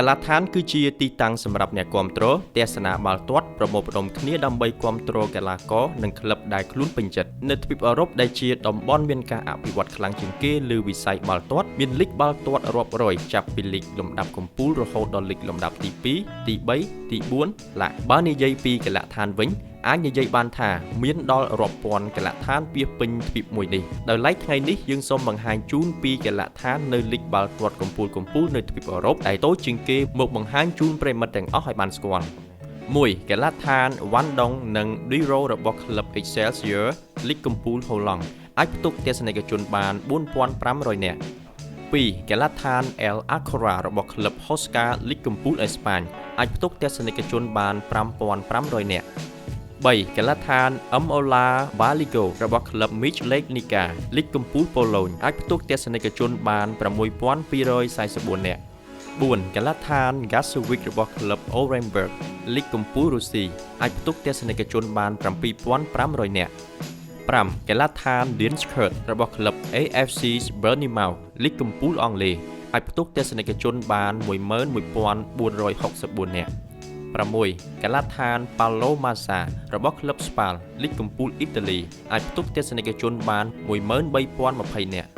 កាលដ្ឋានគឺជាទីតាំងសម្រាប់អ្នកគាំទ្រទស្សនាបាល់ទាត់ប្រមូលផ្ដុំគ្នាដើម្បីគាំទ្រកីឡាករនិងក្លឹបដែលខ្លួនពេញចិត្តនៅទ្វីបអឺរ៉ុបដែលជាតំបន់មានការអភិវឌ្ឍខ្លាំងជាងគេលើវិស័យបាល់ទាត់មានលីកបាល់ទាត់រាប់រយចាប់ពីលីកលំដាប់កំពូលរហូតដល់លីកលំដាប់ទី2ទី3ទី4ឡាបើនិយាយពីកាលដ្ឋានវិញអាចនិយាយបានថាមានដល់រាប់ពាន់កាលដ្ឋានពាសពេញទ្វីបមួយនេះដោយឡែកថ្ងៃនេះយើងសូមបង្ហាញជូនពីកាលដ្ឋាននៅលីកបាល់ទាត់កំពូលនៅទ្វីបអឺរ៉ុបដែលតូចជាងគេមកបង្ហាញជូនប្រិមិត្តទាំងអស់ឲ្យបានស្គាល់ 1. កាលដ្ឋាន Van Dong និង Diro របស់ក្លឹប Excelsior លីកកំពូលហូឡង់អាចផ្ទុកទស្សនិកជនបាន 4,500 នាក់ 2. កាលដ្ឋាន El Alcora របស់ក្លឹប Huesca លីកកំពូលអេស្ប៉ាញអាចផ្ទុកទស្សនិកជនបាន 5,500 នាក់ 3. កាលដ្ឋាន Mola Baligo របស់ក្លឹប Mijlečnica លីកកំពូលប៉ូឡូញអាចផ្ទុកទស្សនិកជនបាន 6,244 នាក់ 4. កាលដ្ឋាន Gasovic របស់ក្លឹប Orenburg លីកកំពូលរុស្ស៊ីអាចផ្ទុកទស្សនិកជនបាន 7,500 នាក់ 5. កាលដ្ឋាន Dinskert របស់ក្លឹប AFC Bournemouth លីកកំពូលអង់គ្លេសអាចផ្ទុកទស្សនិកជនបាន 11,464 នាក់ 6. កាលដ្ឋាន Palomasa របស់ក្លឹប Spal លីកកំពូលអ៊ីតាលីអាចផ្ទុកទស្សនិកជនបាន 13,020 នាក់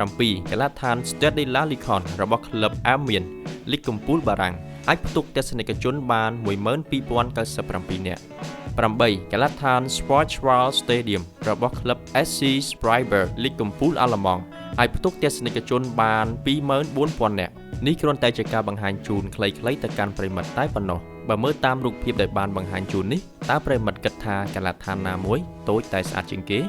7. កាលដ្ឋាន Stade La Licorne របស់ក្លឹប Amiens លីកកំពូលបារាំងអាចផ្ទុកទស្សនិកជនបាន 12,097 នាក់ 8. កាលដ្ឋាន Schwarzwald Stadium របស់ក្លឹប SC Freiburg លីកកំពូលអាល្លឺម៉ង់អាចផ្ទុកទស្សនិកជនបាន 24,000 នាក់នេះគ្រាន់តែជាការបង្ហាញជូនខ្លីៗទៅកាន់ប្រិមិត្តតែប៉ុណ្ណោះបើមើលតាមរូបភាពដែលបានបង្ហាញជូននេះតើប្រិមិត្តគិតថាកាលដ្ឋានណាមួយតូចតែស្អាតជាងគេ